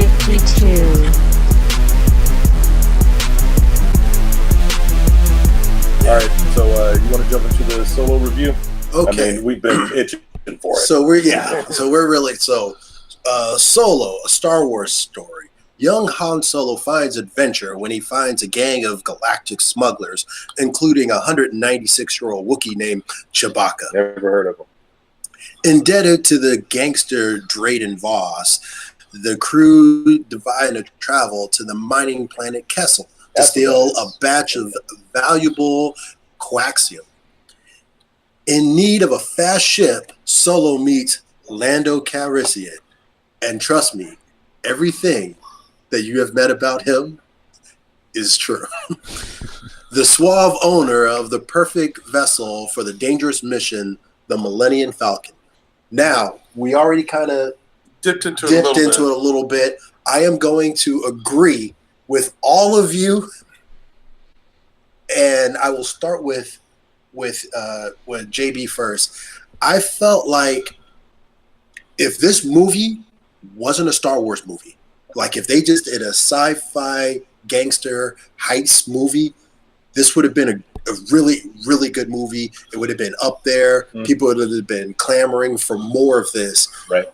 52. All right, so you want to jump into the solo review? Okay. I mean, we've been itching for it. Solo, a Star Wars story. Young Han Solo finds adventure when he finds a gang of galactic smugglers, including a 196-year-old Wookiee named Chewbacca. Never heard of him. Indebted to the gangster Drayden Voss, the crew divide and travel to the mining planet Kessel to steal a batch of valuable coaxium. In need of a fast ship, Solo meets Lando Calrissian. And trust me, everything that you have met about him is true. The suave owner of the perfect vessel for the dangerous mission, the Millennium Falcon. Now, we already kind of dipped into it a little bit. I am going to agree with all of you, and I will start with JB first. I felt like if this movie wasn't a Star Wars movie, like if they just did a sci-fi gangster heist movie, this would have been a really, really good movie. It would have been up there. People would have been clamoring for more of this. Right.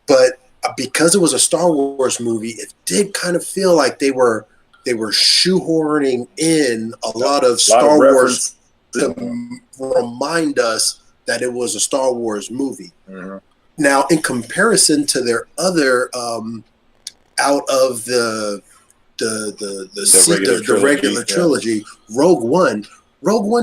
But because it was a Star Wars movie, it did kind of feel like they were shoehorning in a lot of Star Wars to remind us that it was a Star Wars movie. Mm-hmm. Now, in comparison to their other out of the regular trilogy, Rogue One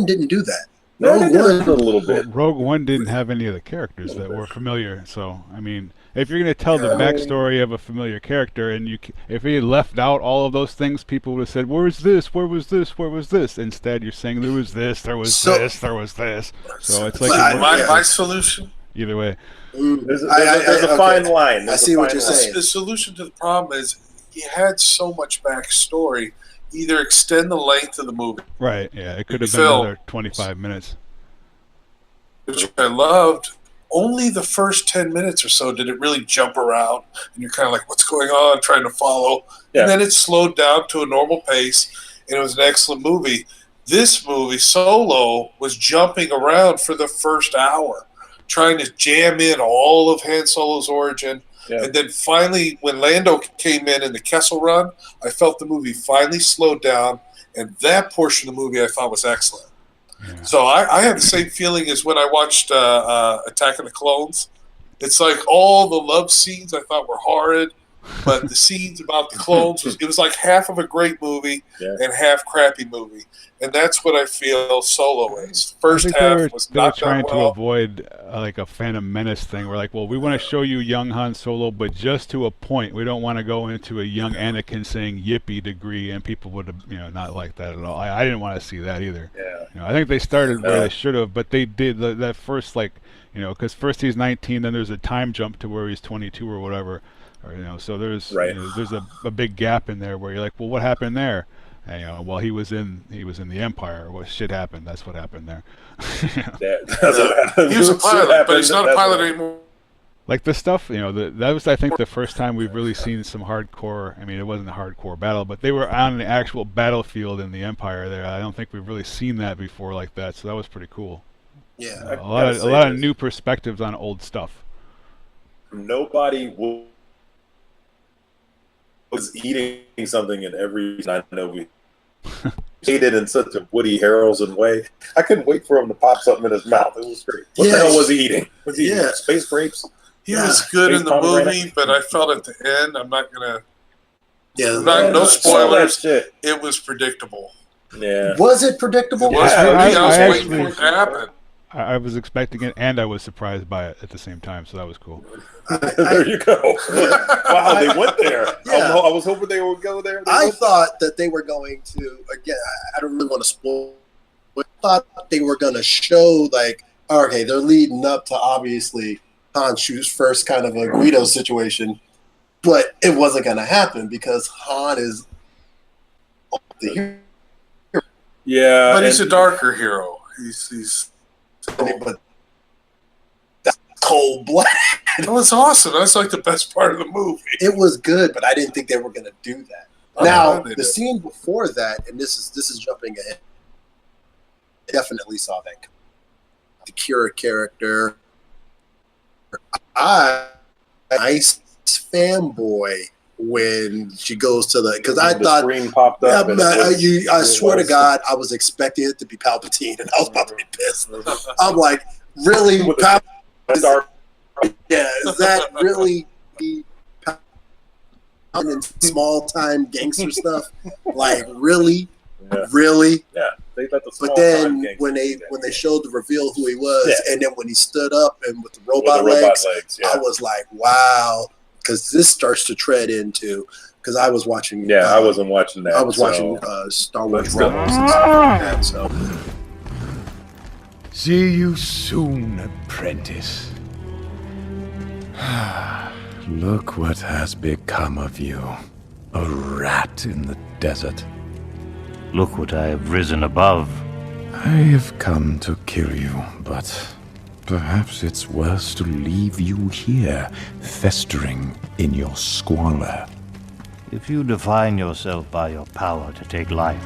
didn't do that. Rogue One a little bit. Rogue One didn't have any of the characters that were familiar. So, I mean, if you're going to tell the backstory of a familiar character, and if he had left out all of those things, people would have said, "Where's this? Where was this? Where was this?" Instead, you're saying there was this, there was this, there was this. So it's like my solution. Either way, there's a fine line. I see what you're saying. The solution to the problem is you had so much backstory. Either extend the length of the movie. Right, yeah. It could have been another 25 minutes. Which I loved. Only the first 10 minutes or so did it really jump around. And you're kind of like, what's going on? Trying to follow. Yeah. And then it slowed down to a normal pace. And it was an excellent movie. This movie, Solo, was jumping around for the first hour, trying to jam in all of Han Solo's origin. Yeah. And then finally, when Lando came in the Kessel Run, I felt the movie finally slowed down, and that portion of the movie I thought was excellent. Yeah. So I had the same feeling as when I watched Attack of the Clones. It's like all the love scenes I thought were horrid, but the scenes about the clones, it was like half of a great movie and half crappy movie. And that's what I feel Solo is. First half was not trying done well. to avoid like a Phantom Menace thing. We're like, well, we want to show you young Han Solo, but just to a point. We don't want to go into a young Anakin saying yippee degree, and people would have, not like that at all. I didn't want to see that either. Yeah. I think they started where they should have, but they did that first, because first he's 19, then there's a time jump to where he's 22 or whatever, so there's there's a big gap in there where you're like, well, what happened there? And, while he was in the Empire, what shit happened? That's what happened there. He was a pilot, but he's not a pilot anymore. Like the stuff, that was, I think, the first time we've really seen some hardcore. I mean, it wasn't a hardcore battle, but they were on the actual battlefield in the Empire there. I don't think we've really seen that before like that, so that was pretty cool. Yeah, a lot of new perspectives on old stuff. Nobody was eating something in every. I know we ate it in such a Woody Harrelson way. I couldn't wait for him to pop something in his mouth. It was great. What the hell was he eating? Was he eating space grapes? He was good in the movie, but I felt at the end, I'm not gonna. No spoilers. It was predictable. Yeah. Was it predictable? It was I was waiting for it to happen. I was expecting it, and I was surprised by it at the same time, so that was cool. There you go. Wow, they went there. Yeah. I was hoping they would go there. I thought that they were going to, again, I don't really want to spoil, but I thought they were going to show, okay, they're leading up to, obviously, Han Chu's first kind of a Guido situation, but it wasn't going to happen because Han is the hero. Yeah. But he's a darker hero. He's but that's cold-blooded. That was awesome. That's like the best part of the movie. It was good, but I didn't think they were going to do that. Now, the scene before that, and this is jumping ahead, I definitely saw that. The Kira character. Nice fanboy when she goes to because I thought screen popped up. I swear to God, I was expecting it to be Palpatine, and I was about to be pissed. I'm like, really, Palpatine? Yeah, is that really be in small time gangster stuff? Like, really, really? Yeah. But then when they showed the reveal who he was, and then when he stood up and with the robot legs, I was like, wow, because this starts to tread into, because I was watching. I wasn't watching that. I was watching Star Wars Rebels and stuff like that. So, see you soon, apprentice. Look what has become of you, a rat in the desert. Look what I have risen above. I have come to kill you, but perhaps it's worse to leave you here, festering in your squalor. If you define yourself by your power to take life,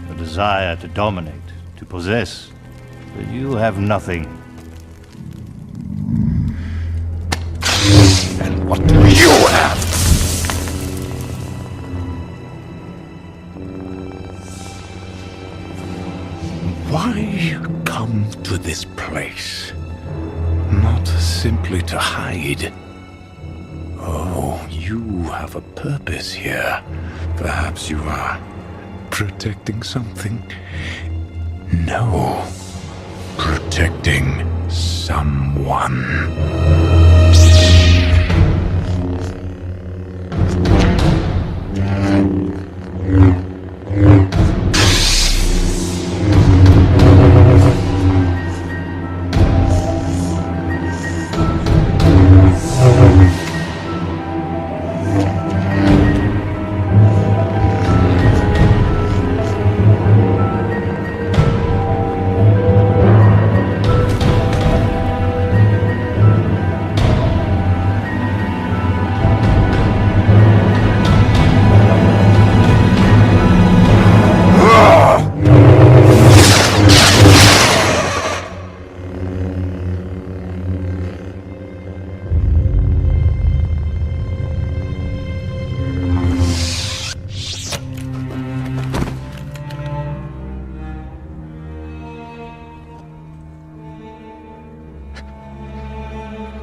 a desire to dominate, to possess, then you have nothing. And what do you have? Why come to this place? Not simply to hide. Oh, you have a purpose here. Perhaps you are protecting something? No. Protecting someone.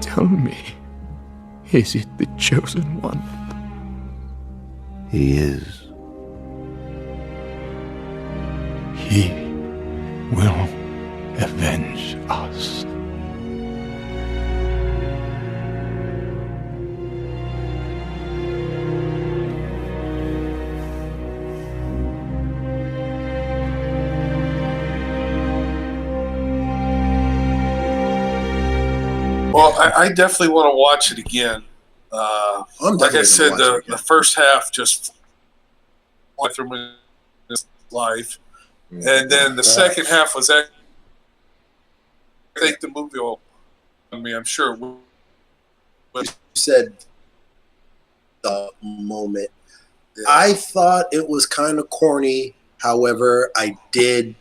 Tell me, is it the chosen one? He is. He will avenge us. Well, I definitely want to watch it again. Like I said, the first half just went through my life, and then the second half was actually, I think the movie will. I mean, I'm sure. You said the moment. I thought it was kind of corny. However, I did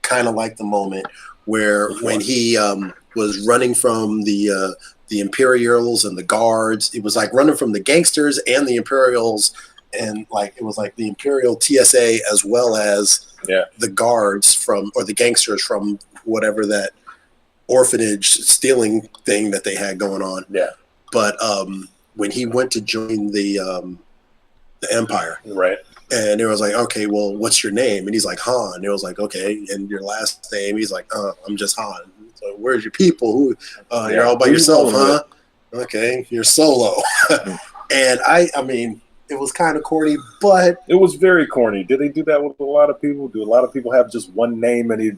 kind of like the moment where when he was running from the Imperials and the guards. It was like running from the gangsters and the Imperials, and like it was like the Imperial TSA as well as the guards from, or the gangsters from whatever that orphanage stealing thing that they had going on. Yeah. But when he went to join the Empire, right? And it was like, okay, well, what's your name? And he's like, Han. It was like, okay, and your last name? He's like, I'm just Han. So where's your people? Who? You're all by yourself, huh? Okay, you're solo. And I mean, it was kind of corny, but it was very corny. Did they do that with a lot of people? Do a lot of people have just one name and he?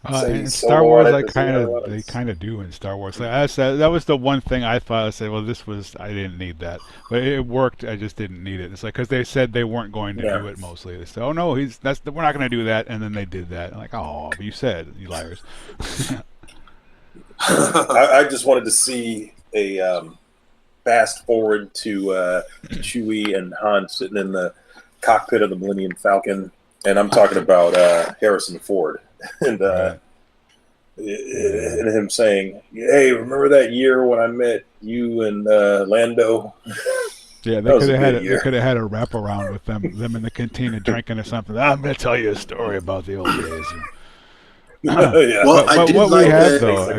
In Star Wars, they kind of do in Star Wars. Like that was the one thing I thought. I said, well, I didn't need that, but it worked. I just didn't need it. It's like because they said they weren't going to do it mostly. They said, oh no, we're not going to do that, and then they did that. I'm like, oh, but you said, you liars. I just wanted to see a fast forward to Chewie and Han sitting in the cockpit of the Millennium Falcon, and I'm talking about Harrison Ford and him saying, "Hey, remember that year when I met you and Lando?" Yeah, they could have had a wraparound with them in the cantina drinking or something. I'm going to tell you a story about the old days. Yeah. Well, but what like we have that. though, I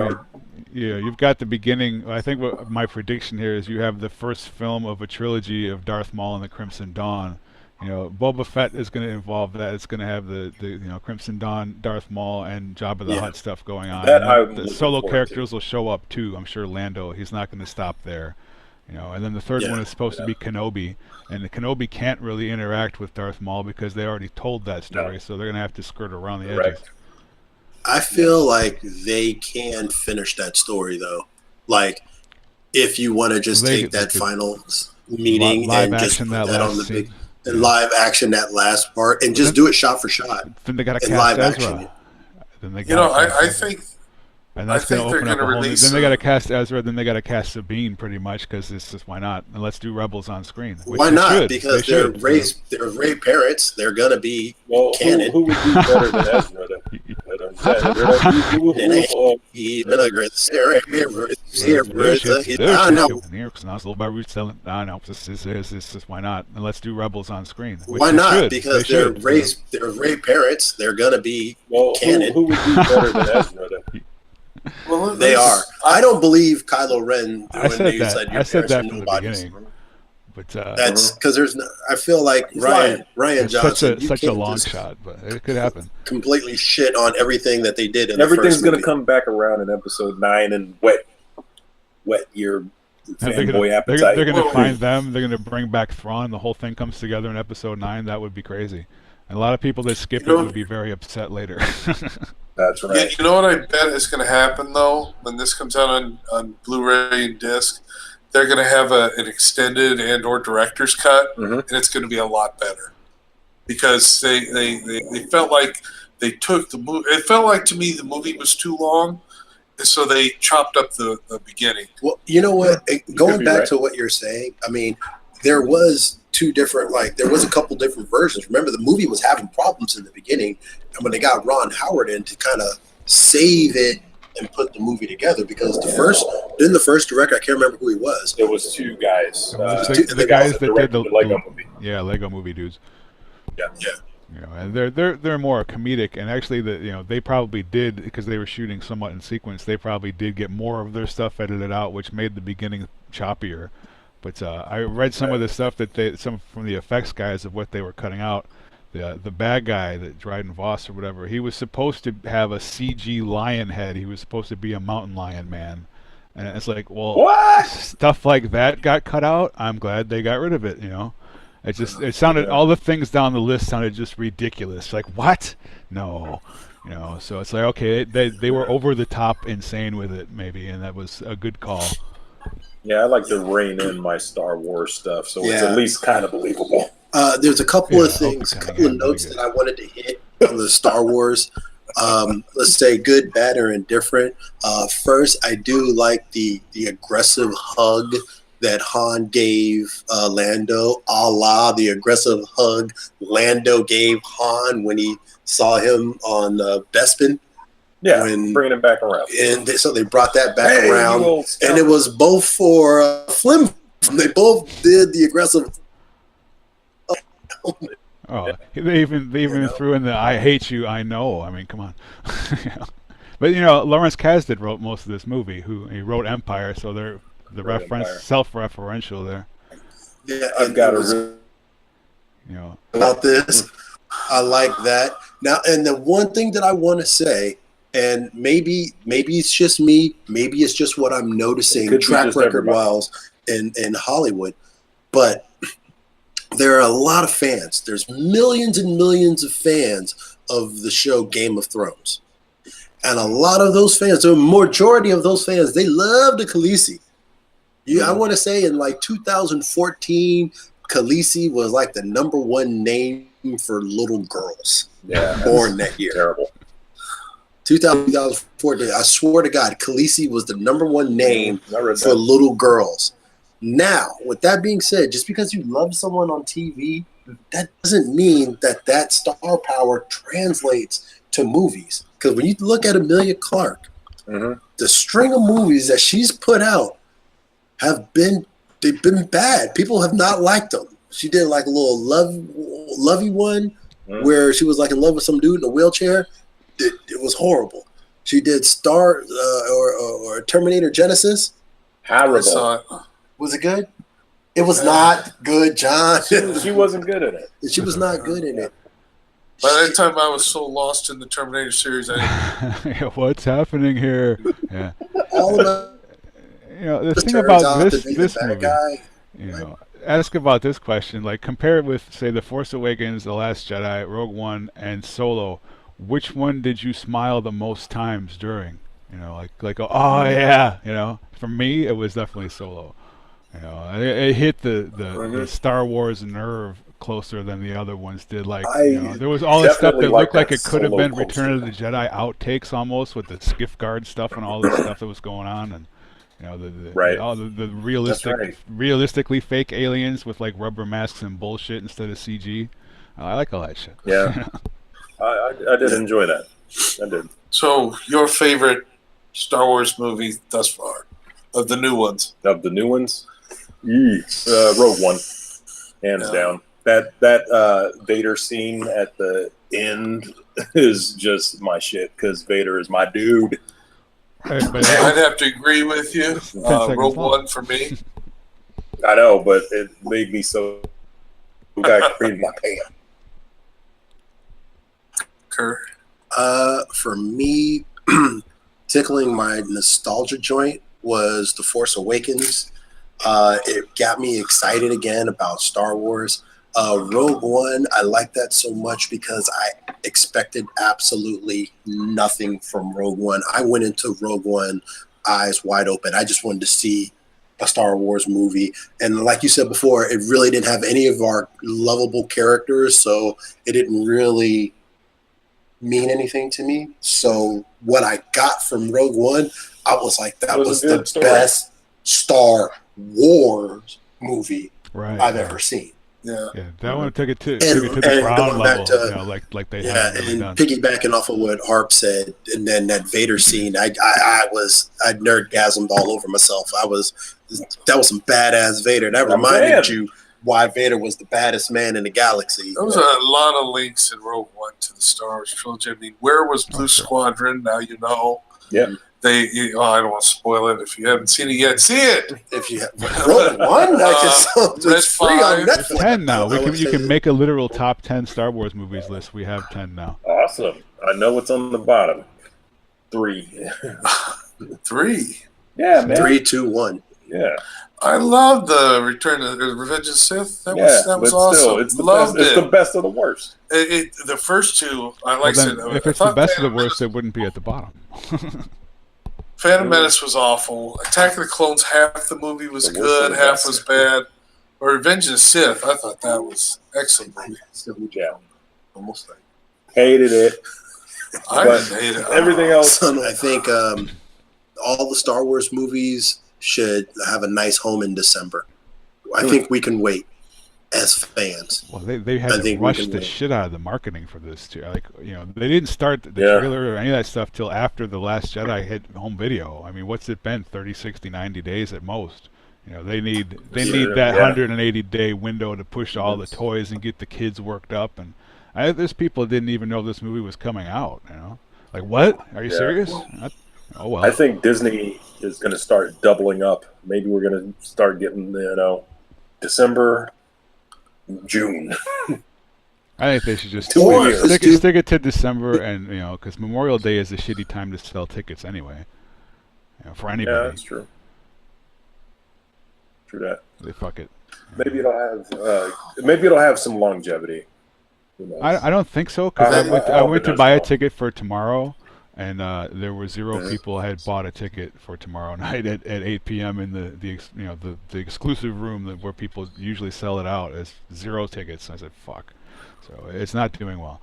mean, you've got the beginning. I think what my prediction here is you have the first film of a trilogy of Darth Maul and the Crimson Dawn. Boba Fett is going to involve that. It's going to have the Crimson Dawn, Darth Maul, and Jabba the Hutt stuff going on. The solo characters will show up too. I'm sure Lando. He's not going to stop there. And then the third one is supposed to be Kenobi, and the Kenobi can't really interact with Darth Maul because they already told that story, so they're going to have to skirt around the edges. I feel like they can finish that story though. Like, if you want to just take that final meeting and just put that on the big live action, that last part, and just do it shot for shot. Then they got to cast Ezra. I think. And that's going to open up a whole new... Then they got to cast Ezra, then they got to cast Sabine, pretty much, because it's just, why not? And let's do Rebels on screen. Why not? Because they're Ray parrots. They're going to be canon. Who would be better than Ezra? Why not? And let's do Rebels on screen. Why not? Because they're Ray parrots. They're going to be canon. Who would be better than Ezra? Well, they are. I don't believe Kylo Ren. I said that from the beginning. But that's because there's no. I feel like Ryan Johnson. Such a long shot, but it could happen. Completely shit on everything that they did. Everything's going to come back around in Episode 9 and wet your fanboy appetite. They're going to find them. They're going to bring back Thrawn. The whole thing comes together in Episode 9. That would be crazy. And a lot of people that skip it would be very upset later. That's right. Yeah, you know what I bet is going to happen, though, when this comes out on Blu-ray and disc? They're going to have an extended and or director's cut, and it's going to be a lot better. Because they felt like they took the movie... It felt like, to me, the movie was too long, and so they chopped up the beginning. Well, you know what? Going back to what you're saying, I mean, there was... there was a couple different versions. Remember, the movie was having problems in the beginning, and when they got Ron Howard in to kind of save it and put the movie together, because the first director, I can't remember who he was. It was two guys. The guys that did the Lego movie. Yeah, Lego movie dudes. Yeah. And they're more comedic, and actually they probably did, because they were shooting somewhat in sequence. They probably did get more of their stuff edited out, which made the beginning choppier. But I read some of the stuff that some from the effects guys of what they were cutting out. The bad guy, that Dryden Voss or whatever, he was supposed to have a CG lion head. He was supposed to be a mountain lion man. And it's like, well, what? Stuff like that got cut out. I'm glad they got rid of it, It sounded, all the things down the list sounded just ridiculous. Like, what? No. So it's like, okay, they were over the top insane with it, maybe, and that was a good call. Yeah, I like to rein in my Star Wars stuff, so it's at least kind of believable. There's a couple of things, a couple of notes that I wanted to hit on the Star Wars. Let's say good, bad, or indifferent. First, I do like the aggressive hug that Han gave Lando, a la the aggressive hug Lando gave Han when he saw him on Bespin. Yeah, bringing him back around. And so they brought that back around. And it was both for Flim. They both did the aggressive. Oh, they even threw in the "I hate you, I know." I mean, come on. But Lawrence Kasdan wrote most of this movie. He wrote Empire, so they're self-referential there. Yeah, I've got to. About this, I like that. Now, and the one thing that I want to say, and maybe it's just me, maybe it's just what I'm noticing track record-wise in Hollywood, but there are a lot of fans. There's millions and millions of fans of the show Game of Thrones. And a lot of those fans, the majority of those fans, they love the Khaleesi. I want to say in like 2014, Khaleesi was like the #1 name for little girls born that year. Terrible. 2004. I swear to God, Khaleesi was the #1 name for little girls. Now, with that being said, just because you love someone on TV, that doesn't mean that star power translates to movies. Because when you look at Emilia Clarke, the string of movies that she's put out they've been bad. People have not liked them. She did like a little lovey one where she was like in love with some dude in a wheelchair. It was horrible. She did Star or Terminator Genesis. Horrible. Was it good? It was not good, John. She wasn't good in it. She was not good in it. By that time, I was so lost in the Terminator series. What's happening here? Yeah. All of the thing about this movie, ask about this question. Like, compare it with, say, The Force Awakens, The Last Jedi, Rogue One, and Solo. Which one did you smile the most times during? Oh yeah. For me, it was definitely Solo. It hit the Star Wars nerve closer than the other ones did. Like, there was all this stuff that looked like it could have been Return of the Jedi outtakes almost, with the skiff guard stuff and all this stuff that was going on, and all the realistically fake aliens with like rubber masks and bullshit instead of CG. I like all that shit. Yeah, I did enjoy that. I did. So, your favorite Star Wars movie thus far, of the new ones? Of the new ones? Rogue One, hands down. That Vader scene at the end is just my shit, because Vader is my dude. I'd have to agree with you. Rogue One for me. I know, but it made me so got cream in my pants. For me, tickling my nostalgia joint was The Force Awakens. It got me excited again about Star Wars. Rogue One, I like that so much because I expected absolutely nothing from Rogue One. I went into Rogue One eyes wide open. I just wanted to see a Star Wars movie. And like you said before, it really didn't have any of our lovable characters, so it didn't really mean anything to me. So what I got from Rogue One, I was like, that was the best Star Wars movie I've ever seen. Yeah, that one took it to the ground level, like they had really done. Piggybacking off of what Harp said, and then that Vader scene, I nerdgasmed all over myself. That was some badass Vader. That reminded you why Vader was the baddest man in the galaxy. There was a lot of links in Rogue One to the Star Wars trilogy. I mean, where was Blue Squadron? Now you know. Yeah. I don't want to spoil it. If you haven't seen it yet, see it. If you have Rogue One, it's free on Netflix. 10 now. You can make a literal top 10 Star Wars movies list. We have 10 now. Awesome. I know what's on the bottom. 3. 3. Yeah, man. 3, 2, 1. Yeah. I love the Return of Revenge of the Sith. That was awesome. It's the best of the worst. The first two, I like. If it's the best of the worst, it wouldn't be at the bottom. Phantom Menace was awful. Attack of the Clones, half the movie was good, half was bad. Or Revenge of the Sith, I thought that was excellent movie. Yeah. Almost like hated it. I didn't hate it. Everything else. I think all the Star Wars movies should have a nice home in December. I think we can wait as fans. Well, they had to rush the shit out of the marketing for this too. Like, they didn't start the trailer or any of that stuff till after The Last Jedi hit home video. I mean, what's it been? 30, 60, 90 days at most. They need that 180-day window to push all the toys and get the kids worked up. And there's people that didn't even know this movie was coming out. Like, what? Are you serious? Oh well. I think Disney is going to start doubling up. Maybe we're going to start getting December, June. I think they should just stick it to December, and because Memorial Day is a shitty time to sell tickets anyway. For anybody. Yeah, that's true. True that. They fuck it. Maybe it'll have some longevity. I don't think so, because I went to buy a ticket for tomorrow, and there were 0 people had bought a ticket for tomorrow night at 8 p.m. in the exclusive room where people usually sell it out as 0 tickets. I said, fuck. So it's not doing well.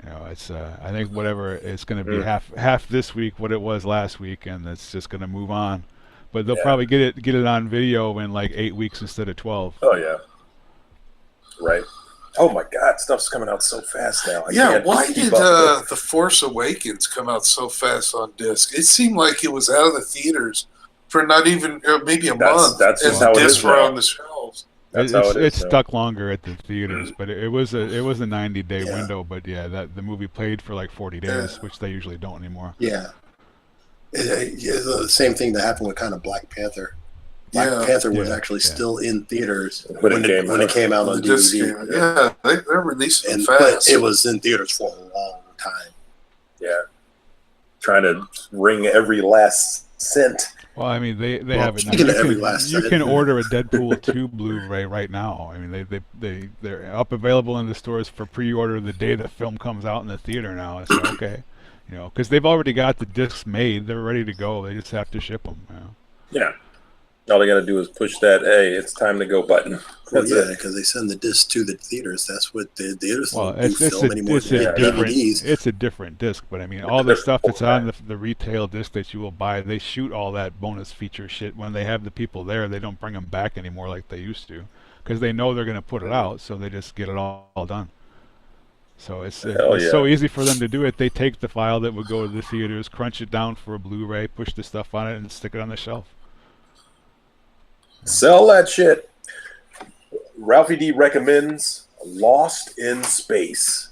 You know, it's I think whatever it's going to be half this week what it was last week, and it's just going to move on. But they'll probably get it on video in like 8 weeks instead of 12. Oh yeah, right. Oh my God, stuff's coming out so fast now. Why did The Force Awakens come out so fast on disc? It seemed like it was out of the theaters for not even maybe a month. That's just how it is now. On the shelves. It's stuck longer at the theaters, but it was a 90-day window. But that the movie played for like 40 days, which they usually don't anymore. Yeah. The same thing that happened with kind of Black Panther. Black Panther was actually still in theaters when it came out on DVD. They're releasing it fast. But it was in theaters for a long time. Yeah. Trying to wring every last cent. Well, I mean, they have it now. You can order a Deadpool 2 Blu-ray right now. I mean, they're up available in the stores for pre-order the day the film comes out in the theater now. It's like, okay, you know, because they've already got the discs made. They're ready to go. They just have to ship them. You know? Yeah. All they got to do is push that, hey, it's time to go button. Because they send the disc to the theaters. That's what the theaters do film anymore. It's a different disc, but I mean, all the stuff that's on the retail disc that you will buy, they shoot all that bonus feature shit. When they have the people there, they don't bring them back anymore like they used to, because they know they're going to put it out, so they just get it all done. So it's so easy for them to do it. They take the file that would go to the theaters, crunch it down for a Blu-ray, push the stuff on it, and stick it on the shelf. Sell that shit. Ralphie D recommends Lost in Space.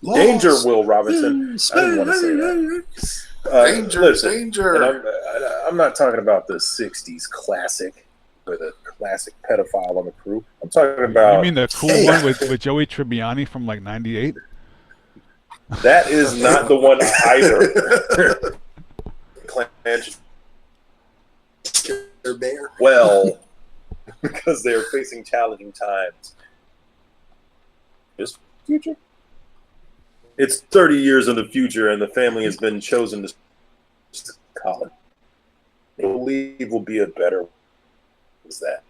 Danger, Will Robinson. I didn't want to say that. Danger. And I'm not talking about the 60s classic with a classic pedophile on the crew. I'm talking about... You mean the cool one with Joey Tribbiani from like 98? That is not the one either. Well, because they are facing challenging times. This future? It's 30 years in the future, and the family has been chosen to college. They believe will be a better. Is that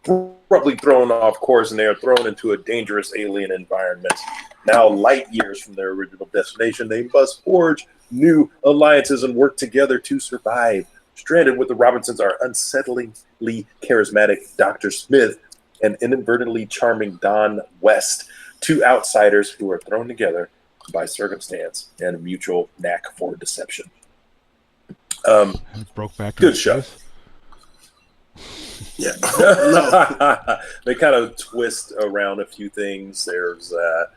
abruptly thrown off course, and they are thrown into a dangerous alien environment. Now, light years from their original destination, they must forge new alliances and work together to survive. Stranded with the Robinsons are unsettlingly charismatic Dr. Smith and inadvertently charming Don West, two outsiders who are thrown together by circumstance and a mutual knack for deception. Good show. Yeah. They kind of twist around a few things. There's, a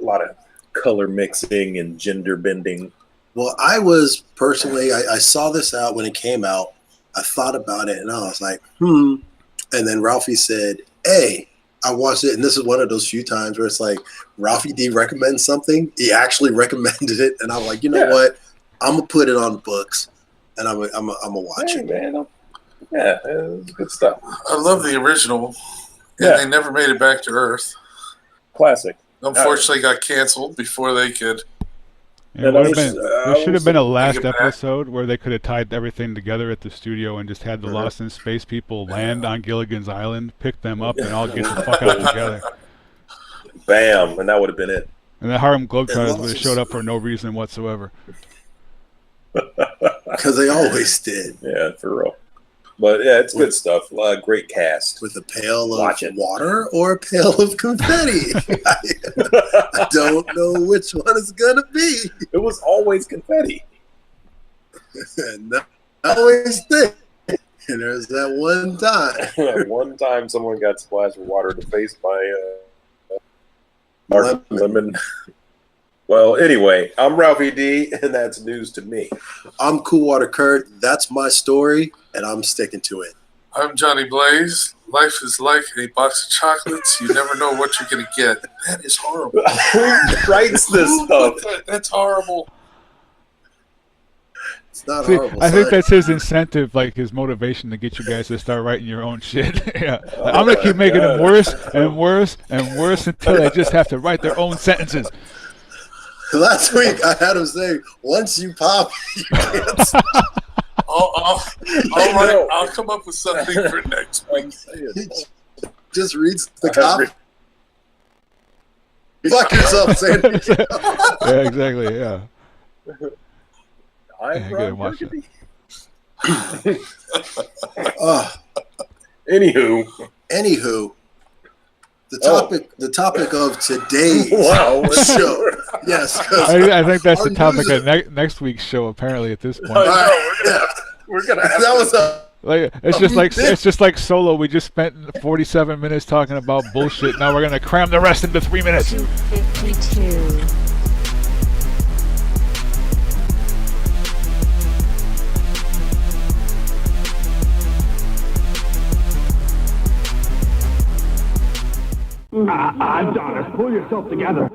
lot of color mixing and gender bending. Well, I was personally, I saw this out when it came out. I thought about it and I was like, And then Ralphie said, hey, I watched it. And this is one of those few times where it's like, Ralphie D recommends something. He actually recommended it. And I'm like, you know what? I'm going to put it on books and I'm going to watch it. Man. Yeah, it's good stuff. I love the original. And they never made it back to Earth. Classic. Unfortunately, got canceled before they could. Yeah, there should have been a last episode where they could have tied everything together at the studio and just had the Lost in Space people land on Gilligan's Island, pick them up, and all get the fuck out together. Bam, and that would have been it. And the Harlem Globetrotters would have showed up for no reason whatsoever. Because they always did. Yeah, for real. But yeah, it's good stuff. Great cast. With a pail of water or a pail of confetti. I don't know which one it's going to be. It was always confetti. Always did. And there's that one time. One time someone got splashed with water in the face by Mark Lemon. Well, anyway, I'm Ralphie D, and that's news to me. I'm Cool Water Kurt. That's my story, and I'm sticking to it. I'm Johnny Blaze. Life is like a box of chocolates. You never know what you're going to get. That is horrible. Who writes this stuff? That's horrible. It's not horrible. I think that's his incentive, like his motivation to get you guys to start writing your own shit. Yeah, I'm going to keep making them worse and worse and worse until they just have to write their own sentences. Last week I had him say, once you pop, you can't stop. I'll come up with something for next week. He just reads the copy. Fuck yourself, Sandy. Yeah, exactly. Yeah. I'm Ron watch it. Anywho, the topic of today's show. Yes, I think that's the topic of next week's show. Apparently, at this point, we're gonna have that was it's just like Solo. We just spent 47 minutes talking about bullshit. Now we're gonna cram the rest into 3 minutes. 252. Adonis, pull yourself together.